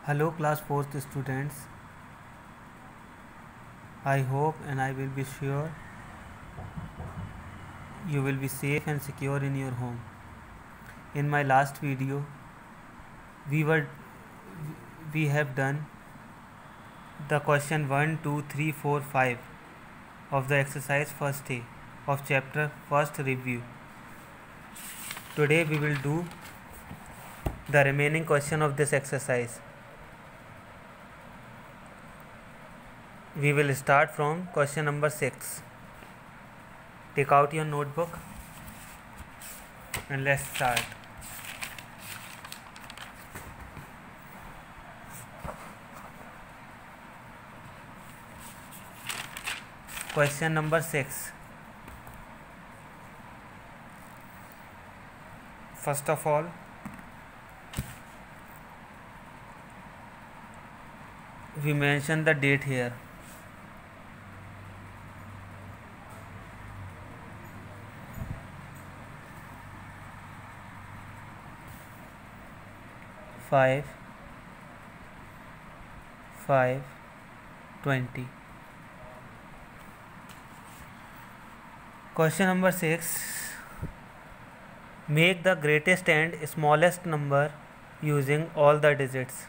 Hello class 4th students. I hope and I will be sure you will be safe and secure in your home. In my last video we have done the question 1, 2, 3, 4, 5 of the exercise first A of chapter first review. Today we will do the remaining question of this exercise. We will start from question number 6. Take out your notebook and let's start. Question number 6. First of all, we mention the date here. Five 20. Question number 6. Make the greatest and smallest number using all the digits.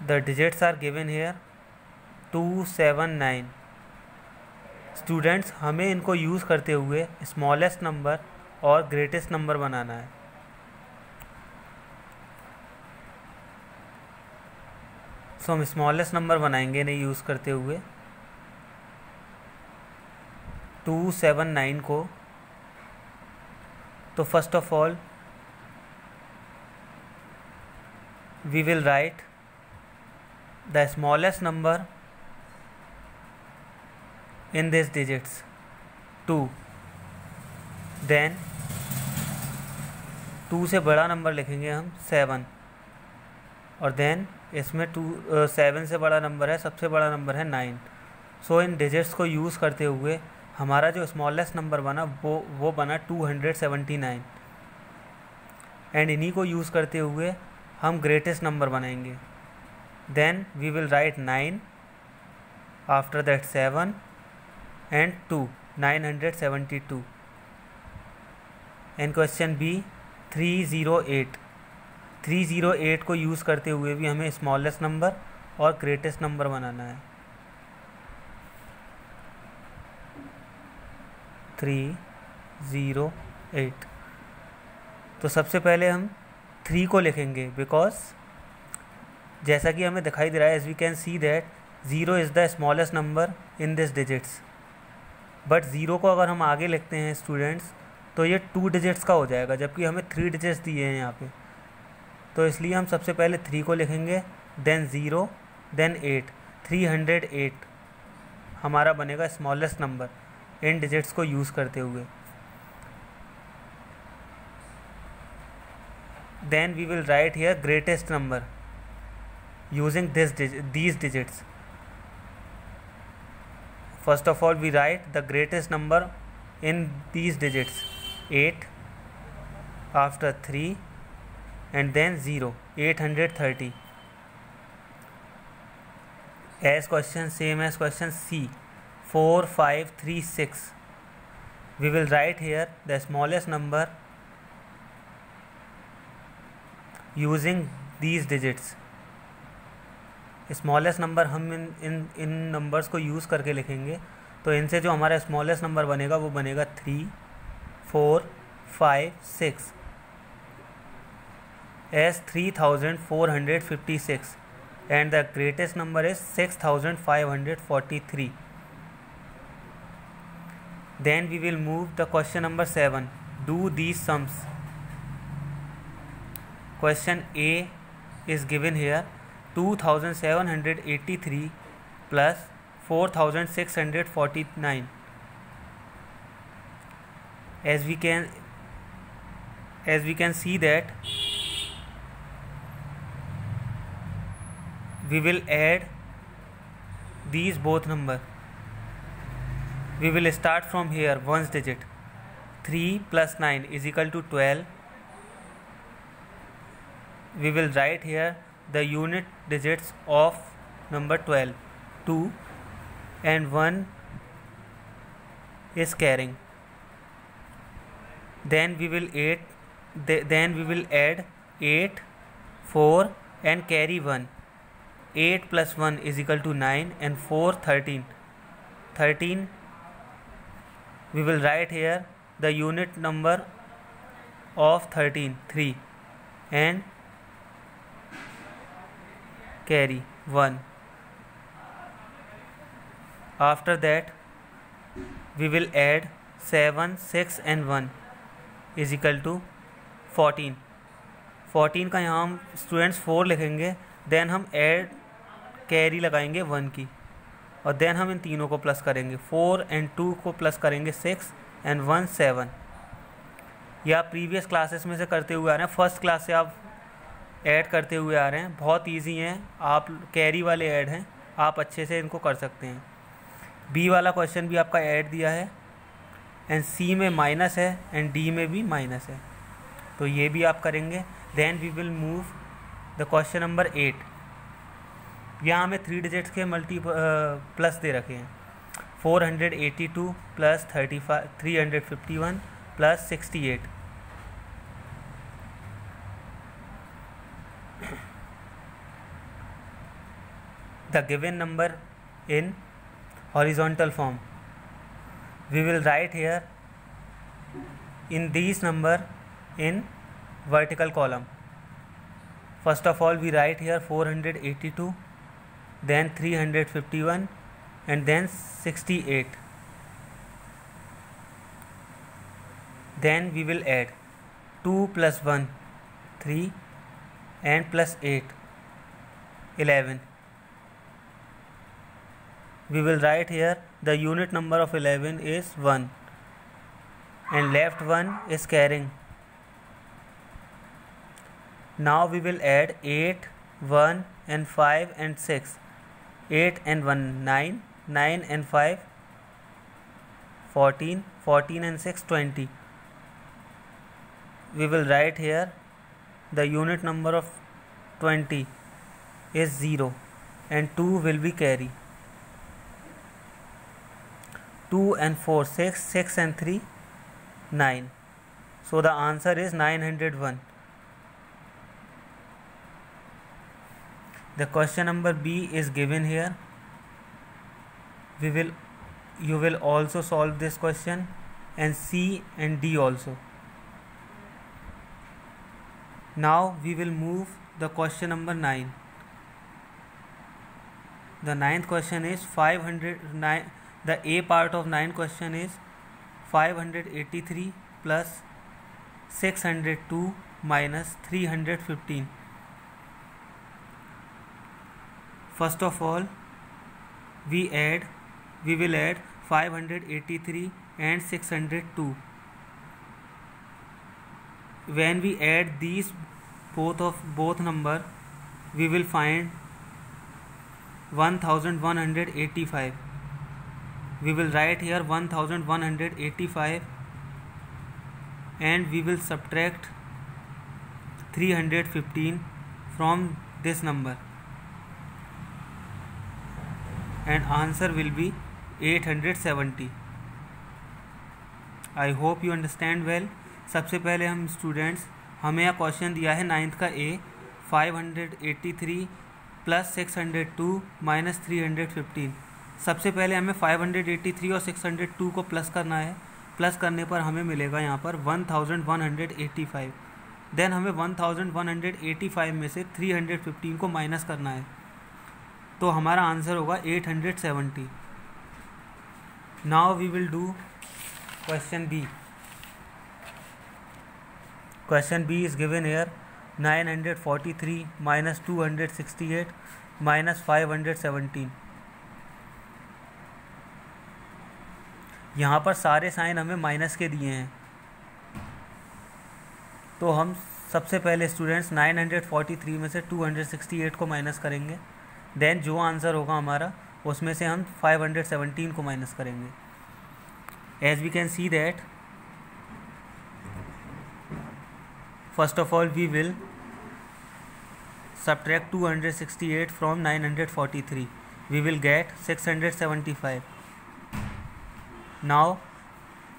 The digits are given here 2, 7, 9. Students, हमें इनको use करते हुए smallest number और greatest number बनाना है. सो हम smallest number बनाएंगे इन्हें यूज़ करते हुए 2, 7, 9 को. तो first of all we will write the smallest number in these digits 2. Then 2 से बड़ा नंबर लिखेंगे हम 7 और देन इसमें 7 से बड़ा नंबर है, सबसे बड़ा नंबर है 9. सो इन डिजिट्स को यूज़ करते हुए हमारा जो स्मॉलेस्ट नंबर बना वो बना 279. एंड इन्हीं को यूज़ करते हुए हम ग्रेटेस्ट नंबर बनाएंगे. Then we will write 9, after that 7 and 2, 972. And question B 308. 308 को यूज़ करते हुए भी हमें स्मॉलेस्ट नंबर और ग्रेटेस्ट नंबर बनाना है. 308. तो सबसे पहले हम 3 को लिखेंगे बिकॉज जैसा कि हमें दिखाई दे रहा है, as we can see that 0 is the smallest number in this digits. But 0 को अगर हम आगे लिखते हैं स्टूडेंट्स तो ये 2 डिजिट्स का हो जाएगा, जबकि हमें 3 डिजिट्स दिए हैं यहाँ पे. तो इसलिए हम सबसे पहले 3 को लिखेंगे, देन 0, देन 8. 308 हमारा बनेगा स्मॉलेस्ट नंबर इन डिजिट्स को यूज़ करते हुए. Then we will write here greatest number using these digits. First of all, we write the greatest number in these digits 8, after 3 and then 0, 830. As question, same as question C, 4, 5, 3, 6. We will write here the smallest number using these digits. Smallest number हम इन numbers को use करके लिखेंगे. तो इनसे जो हमारा smallest number बनेगा वो बनेगा 3, 4, 5, 6 as 3456 and the greatest number is 6543. Then we will move the question number 7. Do these sums. Question A is given here 2783 plus 4649. As we can see that we will add these both number. We will start from here, ones digit. 3 plus 9 is equal to 12. we will write here the unit digits of number 12, 2 and 1 is carrying. Then we will add 8, 4 and carry 1. 8 plus 1 is equal to 9 and 4 13. 13 we will write here the unit number of 13, 3 and carry 1. After that we will add 7, 6 and 1 is equal to 14. 14 का यहाँ हम students 4 लिखेंगे, then हम add carry लगाएंगे 1 की और then हम इन तीनों को प्लस करेंगे. 4 एंड 2 को प्लस करेंगे 6 एंड 1 7. या प्रीवियस क्लासेस में से करते हुए आ रहे हैं, फर्स्ट क्लास से आप ऐड करते हुए आ रहे हैं. बहुत इजी हैं, आप कैरी वाले ऐड हैं, आप अच्छे से इनको कर सकते हैं. बी वाला क्वेश्चन भी आपका ऐड दिया है एंड सी में माइनस है एंड डी में भी माइनस है, तो ये भी आप करेंगे. Then we will move the question number 8. यहाँ हमें 3 डिजिट्स के प्लस दे रखे हैं. 482 plus 351 plus 68. The given number in horizontal form. We will write here in these number in vertical column. First of all we write here 482, then 351 and then 68. Then we will add 2 plus 1 3 and plus 8 11. We will write here the unit number of 11 is 1 and left one is carrying. Now we will add 8, 1 and 5 and 6. 8 and 1 9, 9 and 5 14, 14 and 6 20. We will write here the unit number of 20 is 0 and 2 will be carry. 2 and 4 6, 6 and 3 9. So the answer is 901. The question number B is given here. You will also solve this question and C and D also. Now we will move the question number 9. The ninth question is 509. The A part of 9 question is 583 plus 602 minus 315. First of all we will add 583 and 602. When we add these both number, we will find 1185. We will write here 1185 and we will subtract 315 from this number and answer will be 870. I hope you understand well. सबसे पहले हम students, हमें यह question दिया है 9th का A 583 plus 602 minus 315. सबसे पहले हमें 583 और 602 को प्लस करना है. प्लस करने पर हमें मिलेगा यहाँ पर 1185. देन हमें 1185 में से 315 को माइनस करना है, तो हमारा आंसर होगा 870. Now we will do question B. Question B is given here 943 minus 268 minus 517. यहाँ पर सारे साइन हमें माइनस के दिए हैं, तो हम सबसे पहले स्टूडेंट्स 943 में से 268 को माइनस करेंगे. देन जो आंसर होगा हमारा उसमें से हम 517 को माइनस करेंगे. As we can see that first of all we will subtract 268 from 943, we will get 675. Now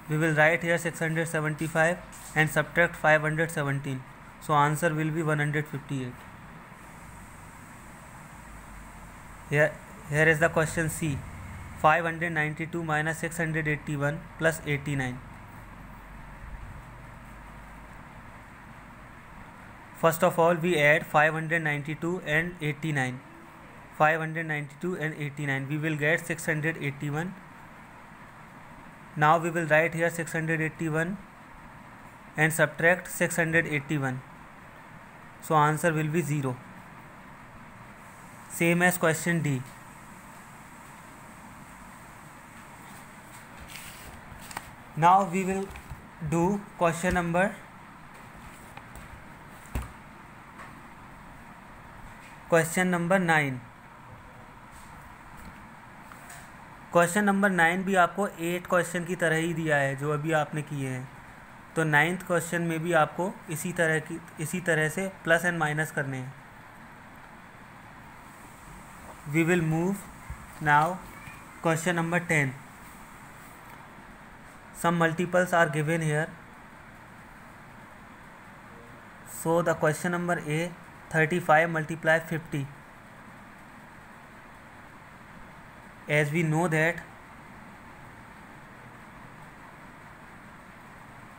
we will write here 675 and subtract 517, so answer will be 158. Here is the question C. 592 minus 681 plus 89. First of all, we add 592 and 89. 592 and 89. We will get 681. Now we will write here 681 and subtract 681. So answer will be 0. Same as question D. Now we will do question number 9. Question number 9 भी आपको 8 question की तरह ही दिया है जो अभी आपने किए हैं. तो 9th क्वेश्चन में भी आपको इसी तरह से प्लस एंड माइनस करने हैं. We will move now question number 10. Some multiples are given here. So the question number A, 35 multiply 50. As we know that,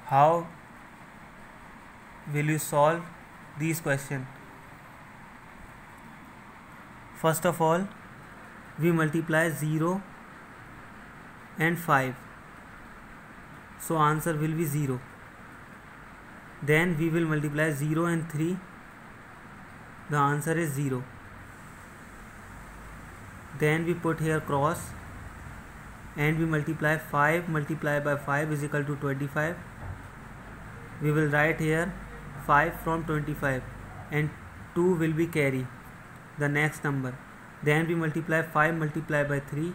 how will you solve these questions? First of all, we multiply 0 and 5. So answer will be 0. Then we will multiply 0 and 3. The answer is 0. Then we put here cross and we multiply 5 multiplied by 5 is equal to 25. We will write here 5 from 25 and 2 will be carry the next number. Then we multiply 5 multiplied by 3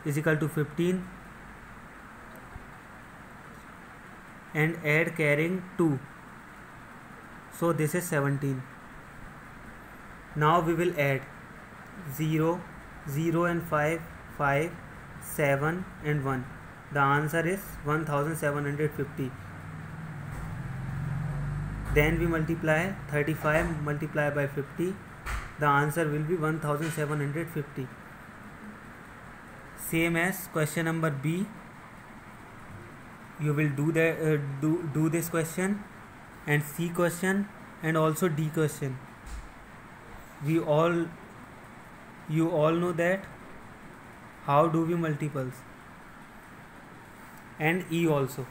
is equal to 15 and add carrying 2. So this is 17. Now we will add 0, 0 and 5, 5, 7 and 1. The answer is 1750. Then we multiply 35 multiplied by 50. The answer will be 1750. Same as question number B. You will do this question and C question and also D question. You all know that how do we multiples, and E also.